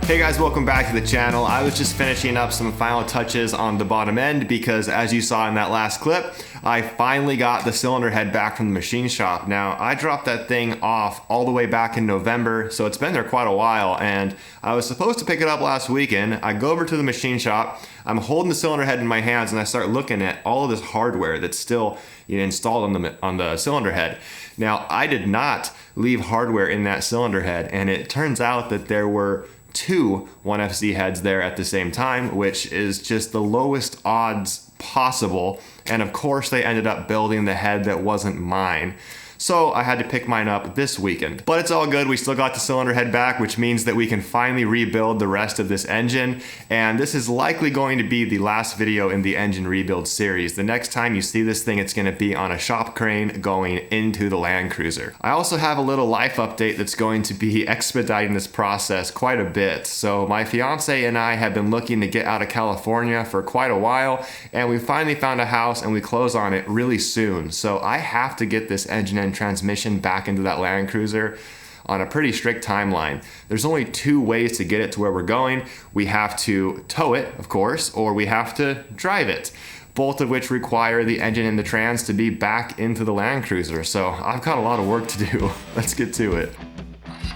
Hey guys, welcome back to the channel. I was just finishing up some final touches on the bottom end because as you saw in that last clip, I finally got the cylinder head back from the machine shop. Now, I dropped that thing off all the way back in November, so it's been there quite a while, and I was supposed to pick it up last weekend. I go over to the machine shop, I'm holding the cylinder head in my hands, and I start looking at all of this hardware that's still installed on the cylinder head. Now, I did not leave hardware in that cylinder head, and it turns out that there were two 1FC heads there at the same time, which is just the lowest odds possible. And of course they ended up building the head that wasn't mine. So I had to pick mine up this weekend. But it's all good, we still got the cylinder head back, which means that we can finally rebuild the rest of this engine. And this is likely going to be the last video in the engine rebuild series. The next time you see this thing, it's gonna be on a shop crane going into the Land Cruiser. I also have a little life update that's going to be expediting this process quite a bit. So my fiance and I have been looking to get out of California for quite a while, and we finally found a house and we close on it really soon. So I have to get this engine and transmission back into that Land Cruiser on a pretty strict timeline. There's only two ways to get it to where we're going. We have to tow it, of course, or we have to drive it, both of which require the engine and the trans to be back into the Land Cruiser. So I've got a lot of work to do. Let's get to it.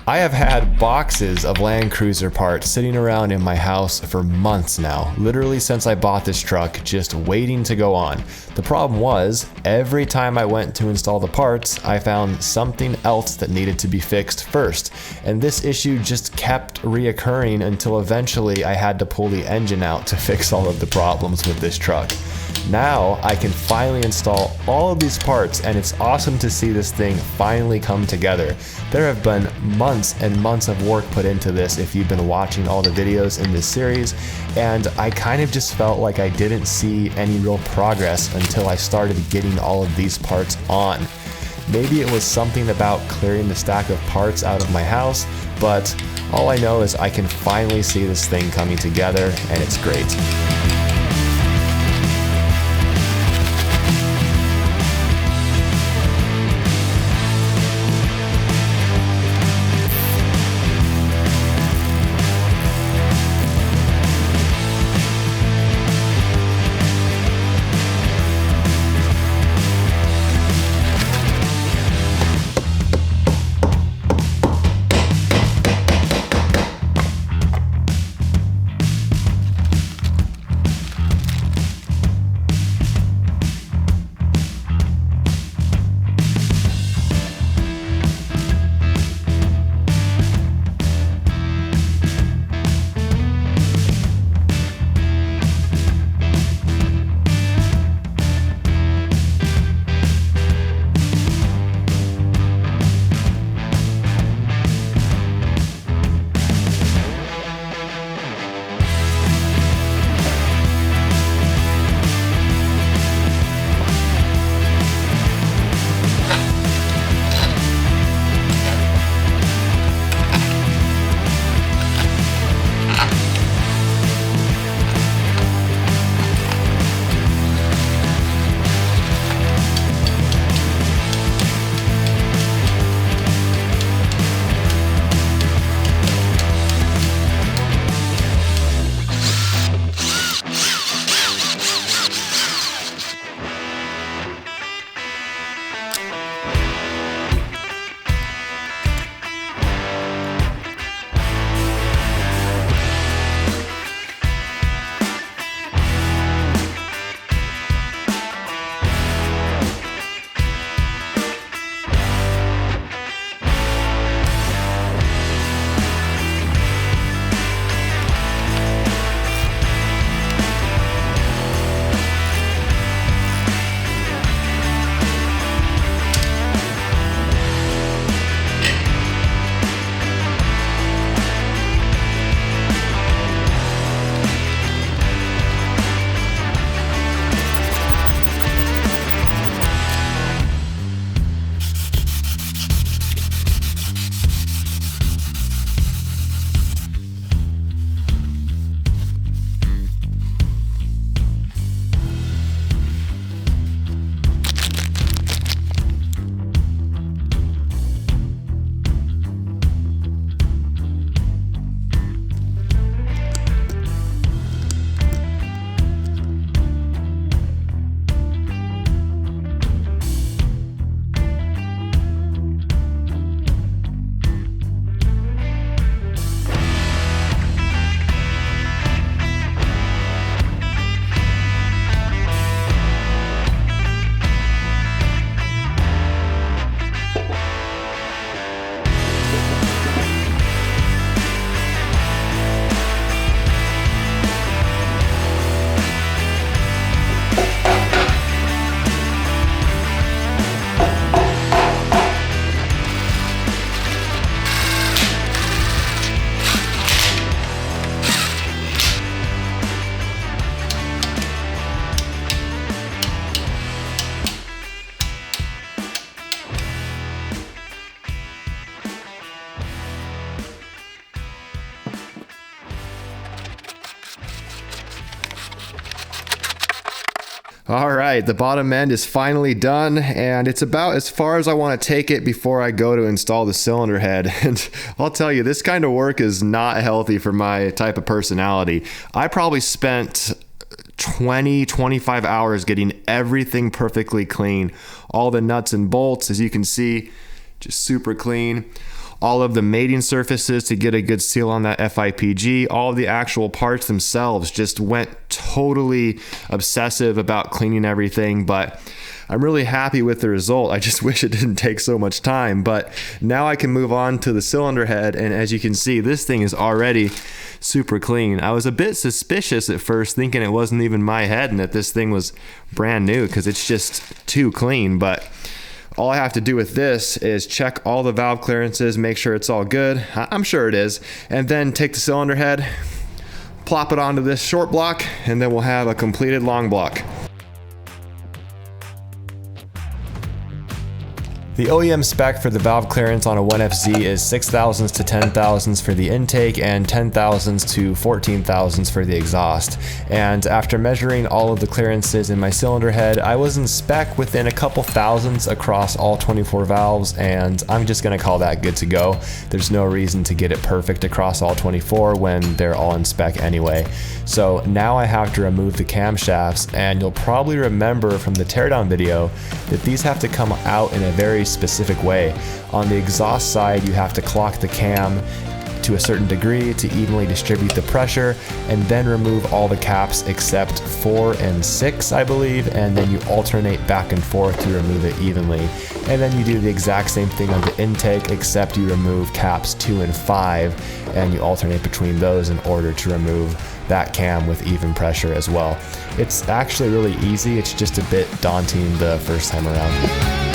I have had boxes of Land Cruiser parts sitting around in my house for months now, literally since I bought this truck, just waiting to go on. The problem was, every time I went to install the parts, I found something else that needed to be fixed first, and this issue just kept reoccurring until eventually I had to pull the engine out to fix all of the problems with this truck. Now I can finally install all of these parts, and it's awesome to see this thing finally come together. There have been months and months of work put into this if you've been watching all the videos in this series, and I kind of just felt like I didn't see any real progress until I started getting all of these parts on. Maybe it was something about clearing the stack of parts out of my house, but all I know is I can finally see this thing coming together, and it's great. All right, the bottom end is finally done, and it's about as far as I want to take it before I go to install the cylinder head. And I'll tell you, this kind of work is not healthy for my type of personality. I probably spent 25 hours getting everything perfectly clean. All the nuts and bolts, as you can see, just super clean. All of the mating surfaces to get a good seal on that FIPG. All of the actual parts themselves, just went totally obsessive about cleaning everything, but I'm really happy with the result. I just wish it didn't take so much time, but now I can move on to the cylinder head, and as you can see, this thing is already super clean. I was a bit suspicious at first, thinking it wasn't even my head and that this thing was brand new because it's just too clean, but all I have to do with this is check all the valve clearances, make sure it's all good. I'm sure it is. And then take the cylinder head, plop it onto this short block, and then we'll have a completed long block. The OEM spec for the valve clearance on a 1FZ is 6,000s to 10,000s for the intake and 10,000s to 14,000s for the exhaust. And after measuring all of the clearances in my cylinder head, I was in spec within a couple thousandths across all 24 valves, and I'm just gonna call that good to go. There's no reason to get it perfect across all 24 when they're all in spec anyway. So now I have to remove the camshafts, and you'll probably remember from the teardown video that these have to come out in a very specific way. On the exhaust side, you have to clock the cam to a certain degree to evenly distribute the pressure, and then remove all the caps except 4 and 6, I believe, and then you alternate back and forth to remove it evenly. And then you do the exact same thing on the intake, except you remove caps 2 and 5, and you alternate between those in order to remove that cam with even pressure as well. It's actually really easy, it's just a bit daunting the first time around.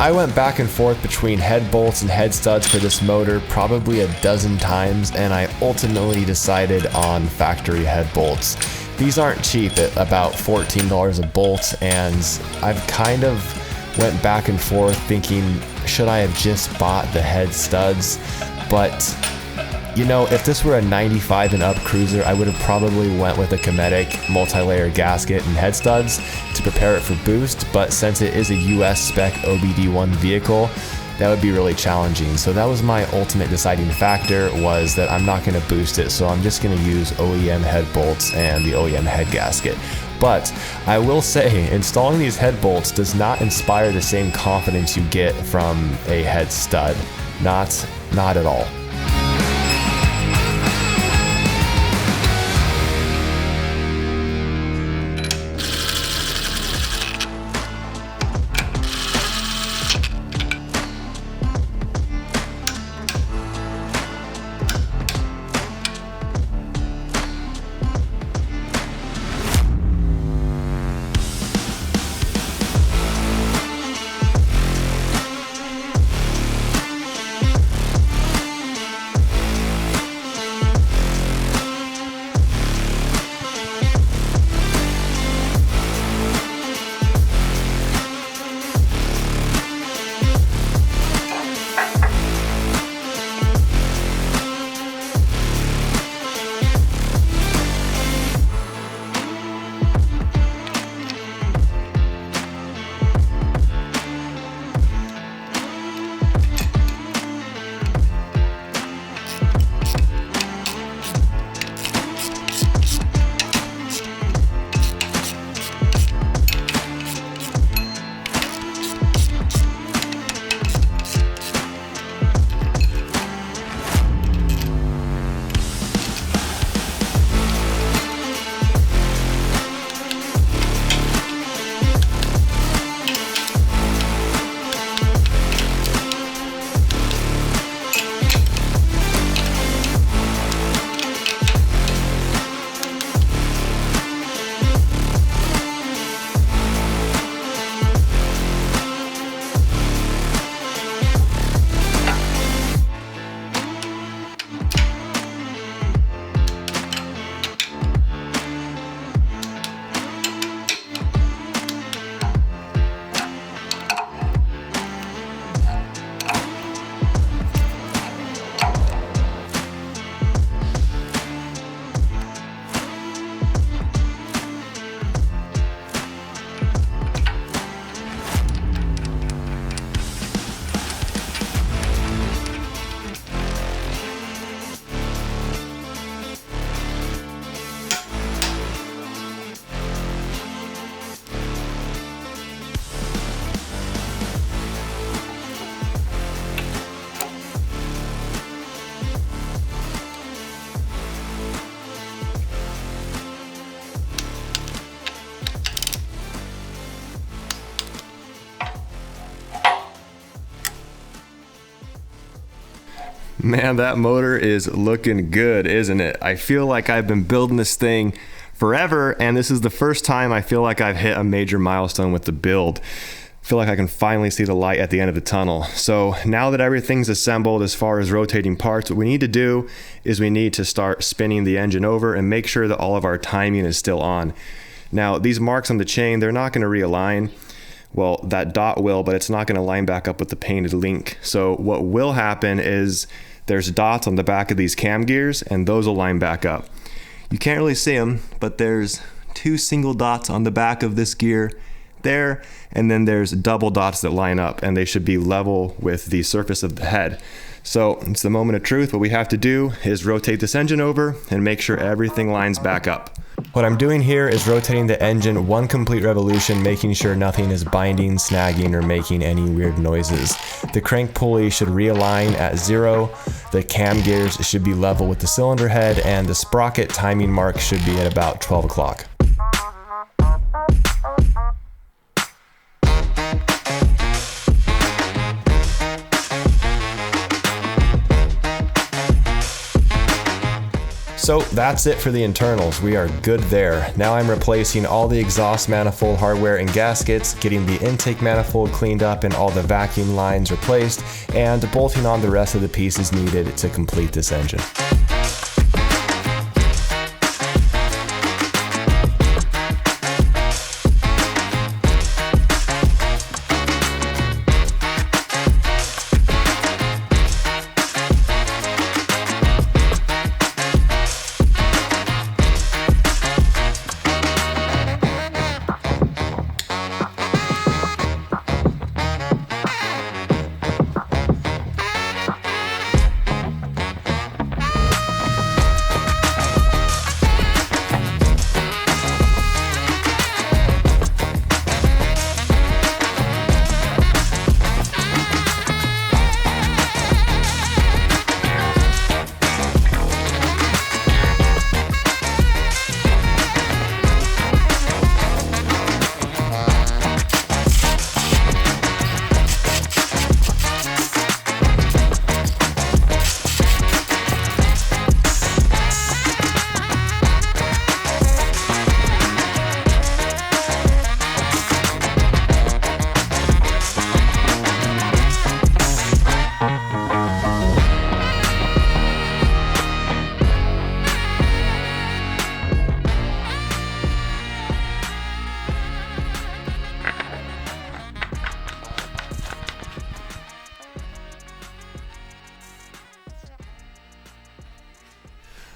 I went back and forth between head bolts and head studs for this motor probably a dozen times, and I ultimately decided on factory head bolts. These aren't cheap at about $14 a bolt, and I've kind of went back and forth thinking, should I have just bought the head studs? But you know, if this were a 95 and up cruiser, I would have probably went with a Cometic multi-layer gasket and head studs to prepare it for boost, but since it is a US spec OBD1 vehicle, that would be really challenging. So that was my ultimate deciding factor, was that I'm not going to boost it, so I'm just going to use OEM head bolts and the OEM head gasket. But I will say, installing these head bolts does not inspire the same confidence you get from a head stud. Not at all. Man, that motor is looking good, isn't it? I feel like I've been building this thing forever, and this is the first time I feel like I've hit a major milestone with the build. I feel like I can finally see the light at the end of the tunnel. So now that everything's assembled as far as rotating parts, what we need to do is we need to start spinning the engine over and make sure that all of our timing is still on. Now, these marks on the chain, they're not going to realign. Well, that dot will, but it's not going to line back up with the painted link. So what will happen is there's dots on the back of these cam gears, and those will line back up. You can't really see them, but there's 2 single dots on the back of this gear there, and then there's double dots that line up, and they should be level with the surface of the head. So it's the moment of truth. What we have to do is rotate this engine over and make sure everything lines back up. What I'm doing here is rotating the engine 1 complete revolution, making sure nothing is binding, snagging, or making any weird noises. The crank pulley should realign at 0, the cam gears should be level with the cylinder head, and the sprocket timing mark should be at about 12 o'clock. So that's it for the internals. We are good there. Now I'm replacing all the exhaust manifold hardware and gaskets, getting the intake manifold cleaned up and all the vacuum lines replaced, and bolting on the rest of the pieces needed to complete this engine.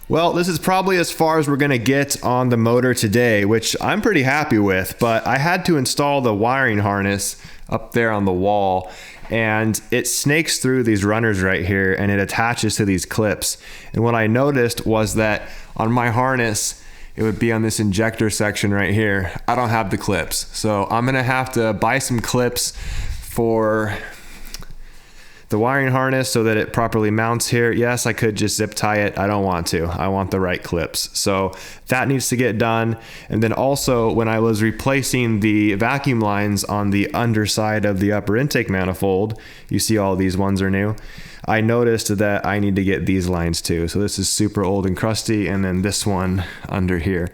Well, this is probably as far as we're gonna get on the motor today, which I'm pretty happy with, but I had to install the wiring harness up there on the wall, and it snakes through these runners right here and it attaches to these clips. And what I noticed was that on my harness, it would be on this injector section right here. I don't have the clips, so I'm gonna have to buy some clips for the wiring harness so that it properly mounts here. Yes, I could just zip tie it. I don't want to. I want the right clips. So that needs to get done. And then also when I was replacing the vacuum lines on the underside of the upper intake manifold, you see all these ones are new. I noticed that I need to get these lines too. So this is super old and crusty, and then this one under here.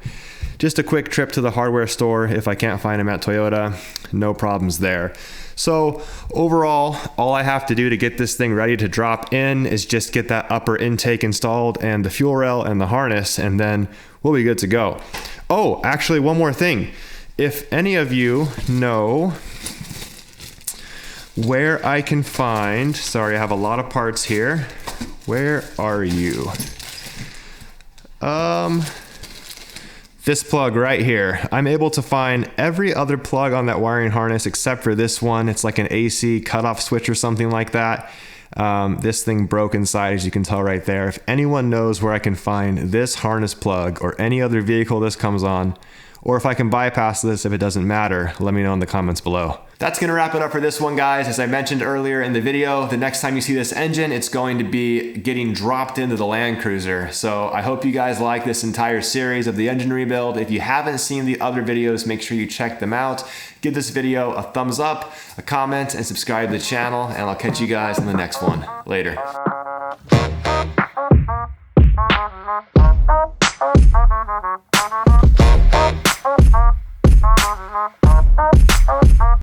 Just a quick trip to the hardware store. If I can't find them at Toyota, no problems there. So overall, all I have to do to get this thing ready to drop in is just get that upper intake installed and the fuel rail and the harness, and then we'll be good to go. Oh, actually one more thing. If any of you know where I can find, sorry, I have a lot of parts here. Where are you? This plug right here. I'm able to find every other plug on that wiring harness except for this one. It's like an AC cutoff switch or something like that. This thing broke inside, as you can tell right there. If anyone knows where I can find this harness plug or any other vehicle this comes on, or if I can bypass this if it doesn't matter, let me know in the comments below. That's gonna wrap it up for this one, guys. As I mentioned earlier in the video, the next time you see this engine, it's going to be getting dropped into the Land Cruiser. So I hope you guys like this entire series of the engine rebuild. If you haven't seen the other videos, make sure you check them out. Give this video a thumbs up, a comment, and subscribe to the channel, and I'll catch you guys in the next one. Later. Oh,